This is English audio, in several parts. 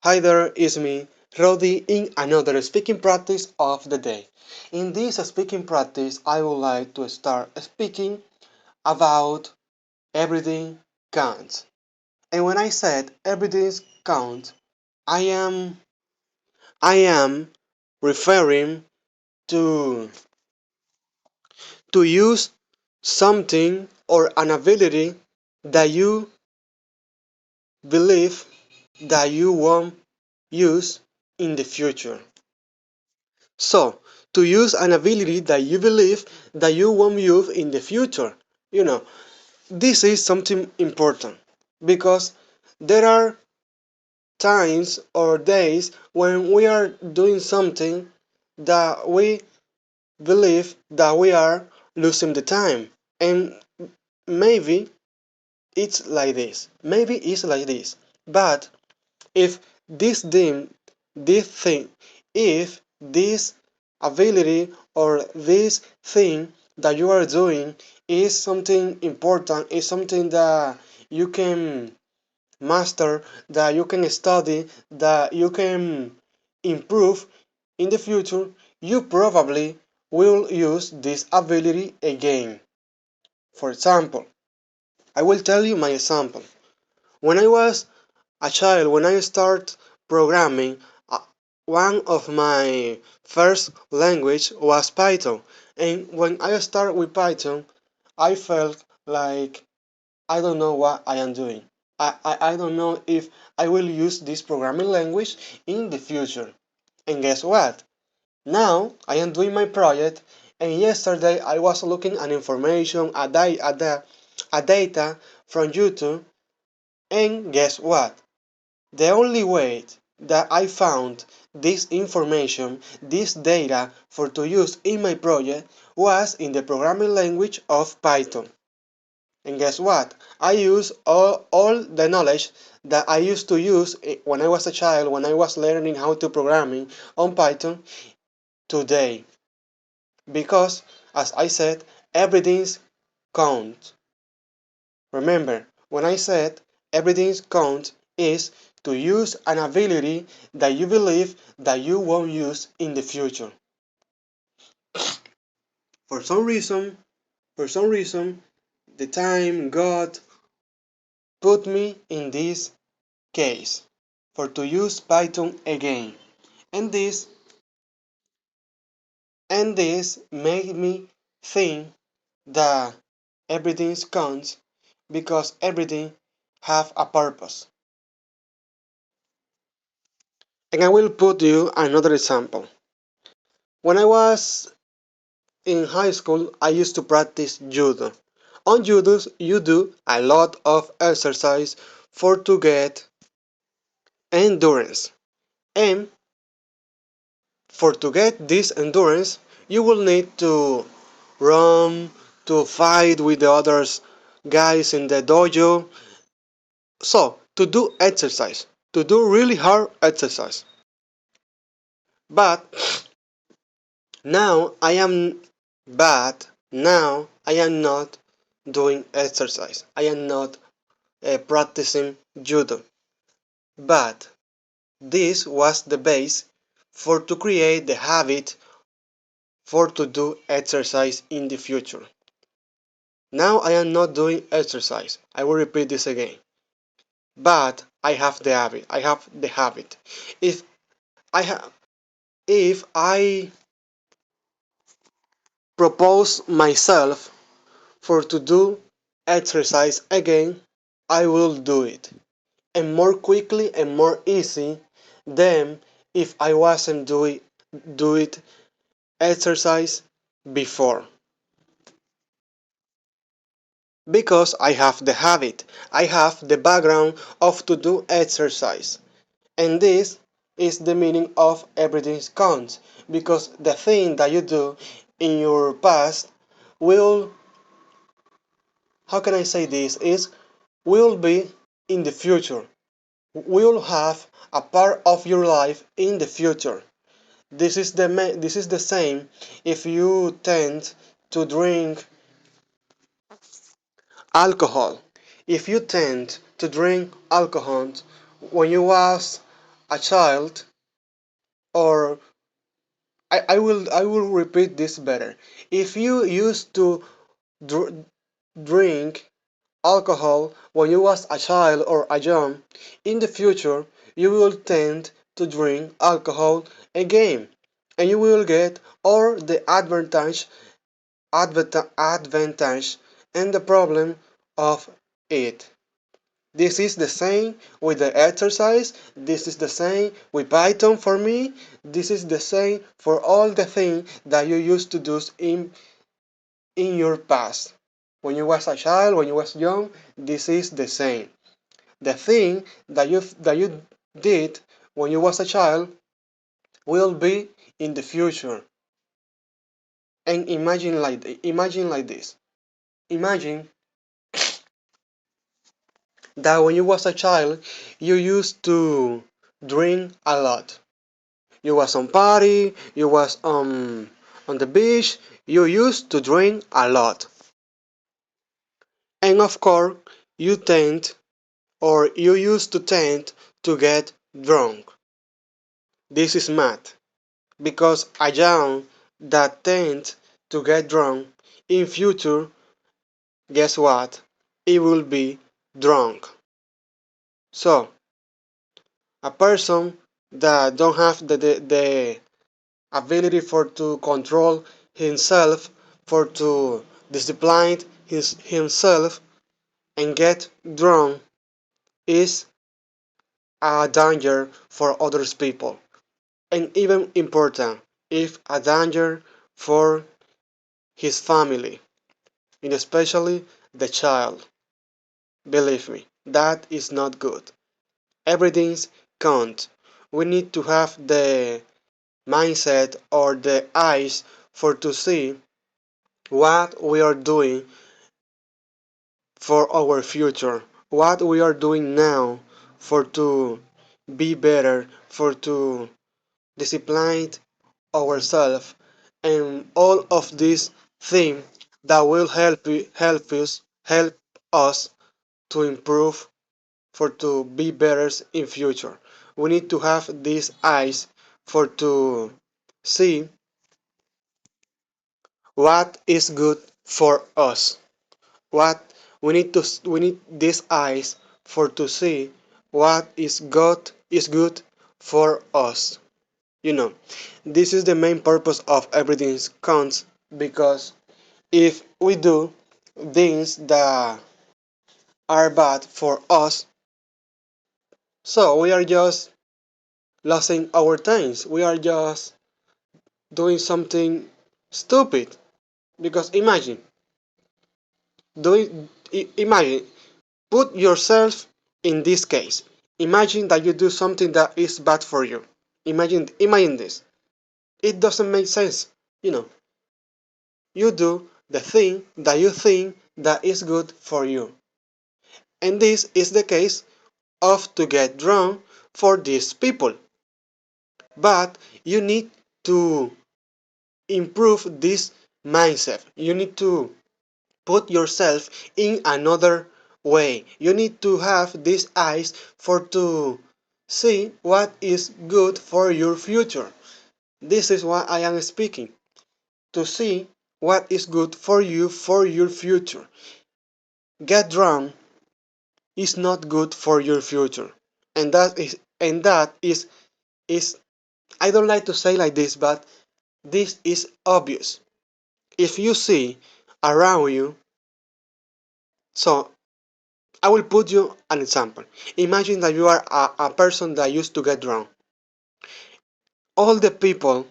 Hi there, it's me, Rodi, in another speaking practice of the day. In this speaking practice, I would like to start speaking about everything counts. And when I said everything counts, I am I am referring to use something or an ability that you believe that you won't use in the future. So, to use an ability that you believe that you won't use in the future. You know, this is something important because there are times or days when we are doing something that we believe that we are losing the time. And maybe it's like this. Maybe it's like this. But if this thing, if this ability or this thing that you are doing is something important, is something that you can master, that you can study, that you can improve in the future, you probably will use this ability again. For example, I will tell you my example. When I was a child, when I start programming, one of my first language was Python. And when I start with Python, I felt like I don't know what I am doing. I don't know if I will use this programming language in the future. And guess what? Now I am doing my project, and yesterday I was looking at information, at data from YouTube, and guess what? The only way that I found this information, this data for to use in my project was in the programming language of Python. And guess what? I use all the knowledge that I used to use when I was a child, when I was learning how to programming on Python today. Because, as I said, everything's count. Remember, when I said everything counts is to use an ability that you believe that you won't use in the future. For some reason, for some reason, the time God put me in this case for to use Python again. And this made me think that everything counts because everything have a purpose. And I will put you another example. When I was in high school, I used to practice judo. On judo, you do a lot of exercise for to get endurance. And for to get this endurance, you will need to run, to fight with the others guys in the dojo. So, to do exercise, to do really hard exercise. But now I am bad. Now I am not doing exercise. I am not practicing judo. But this was the base for to create the habit for to do exercise in the future. Now I am not doing exercise. I will repeat this again. But I have the habit. I have the habit. If I have, if I propose myself for to do exercise again, I will do it. And more quickly and more easy than if I wasn't do it exercise before. Because I have the habit, I have the background of to do exercise. And this is the meaning of everything counts. Because the thing that you do in your past will, how can I say this, is will be in the future. Will have a part of your life in the future. This is the same if you tend to drink alcohol. If you tend to drink alcohol when you was a child, or I will repeat this better. If you used to dr- drink alcohol when you was a child or a young, in the future you will tend to drink alcohol again, and you will get all the advantage and the problem of it. This is the same with the exercise, this is the same with Python for me, this is the same for all the things that you used to do in your past. When you was a child, when you was young, this is the same. The thing that you did when you was a child will be in the future. And imagine like this. Imagine that when you was a child, you used to drink a lot. You was on party, you was on the beach, you used to drink a lot. And of course, you tend or you used to tend to get drunk. This is mad because a young that tends to get drunk in future, guess what? It will be drunk. So, a person that don't have the ability for to control himself, for to discipline himself and get drunk is a danger for others people. And even important, if a danger for his family, and especially the child. Believe me, that is not good. Everything's count. We need to have the mindset or the eyes for to see what we are doing for our future, what we are doing now for to be better, for to discipline ourselves, and all of these things that will help us to improve for to be better in future. We need to have these eyes for to see what is good for us. What we need these eyes for to see what is good for us. You know, this is the main purpose of everything counts because if we do things that are bad for us, so we are just losing our times. We are just doing something stupid. Because imagine, put yourself in this case. Imagine that you do something that is bad for you. Imagine this. It doesn't make sense. You know, you do the thing that you think that is good for you. And this is the case of to get drunk for these people. But you need to improve this mindset. You need to put yourself in another way. You need to have these eyes for to see what is good for your future. This is what I am speaking. To see what is good for you for your future. Get drunk is not good for your future. And that is I don't like to say like this, but this is obvious. If you see around you, so I will put you an example. Imagine that you are a person that used to get drunk. All the people,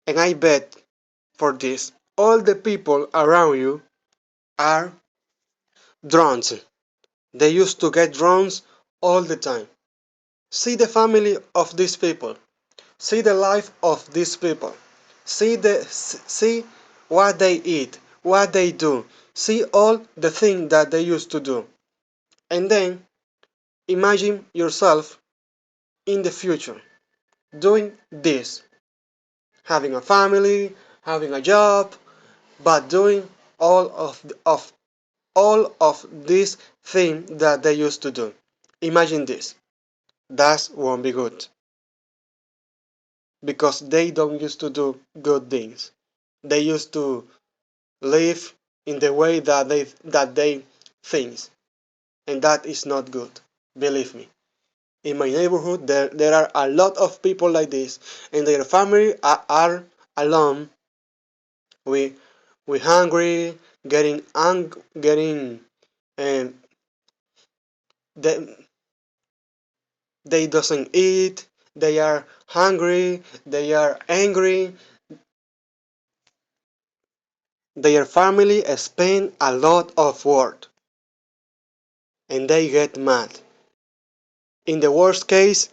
and I bet for this, all the people around you are drunks. They used to get drunk all the time. See the family of these people. See the life of these people. See what they eat, what they do. See all the things that they used to do. And then imagine yourself in the future doing this, having a family, having a job, but doing all of these things that they used to do. Imagine this. That won't be good. because they don't used to do good things. They used to live in the way that they think, and that is not good. Believe me. In my neighborhood, there are a lot of people like this, and their family are alone. We we hungry, getting um, they, they doesn't eat. They are hungry. They are angry. Their family spend a lot of work, and they get mad. In the worst case,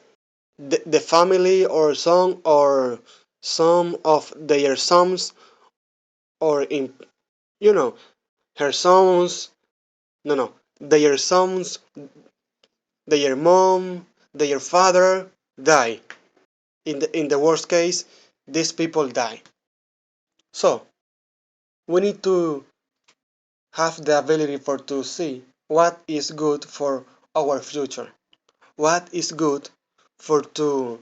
the family or some of their sons or in you know her sons, no, their sons, their mom, their father die. In the worst case, these people die. So we need to have the ability for to see what is good for our future, what is good for to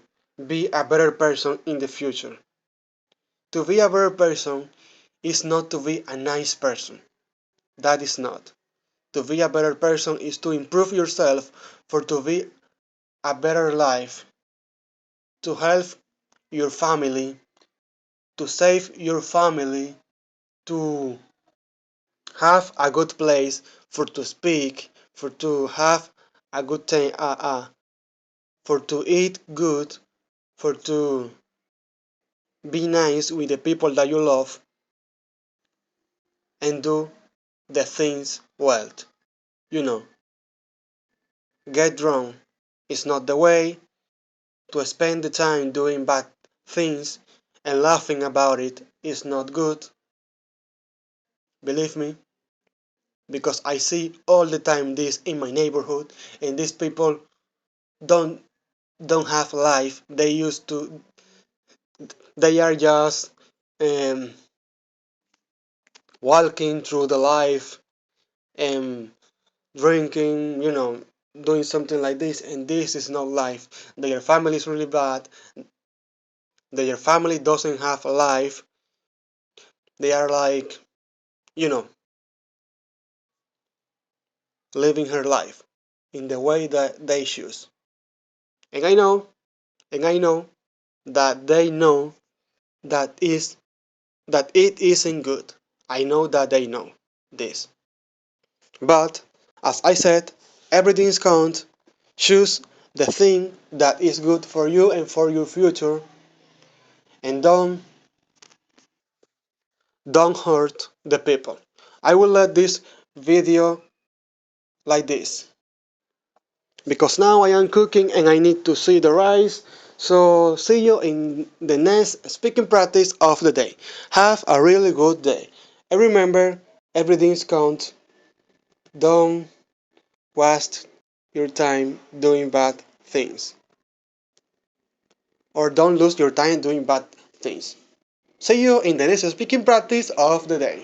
be a better person in the future. To be a better person is not to be a nice person. That is not. To be a better person is to improve yourself for to be a better life, to help your family, to save your family, to have a good place for to speak, for to have a good time, for to eat good, for to be nice with the people that you love, and do the things well. You know, get drunk is not the way to spend the time doing bad things and laughing about it is not good. Believe me, because I see all the time this in my neighborhood, and these people don't don't have life. They are just um, walking through the life and drinking, doing something like this, and this is not life. Their family is really bad. Their family doesn't have a life. They are like, you know, living her life in the way that they choose. And I know that they know that is that it isn't good. I know that they know this. But as I said, everything is count. Choose the thing that is good for you and for your future, and don't hurt the people. I will let this video like this because now I am cooking and I need to see the rice. So see you in the next speaking practice of the day. Have a really good day. And remember, everything's count. Don't waste your time doing bad things. Or don't lose your time doing bad things. See you in the next speaking practice of the day.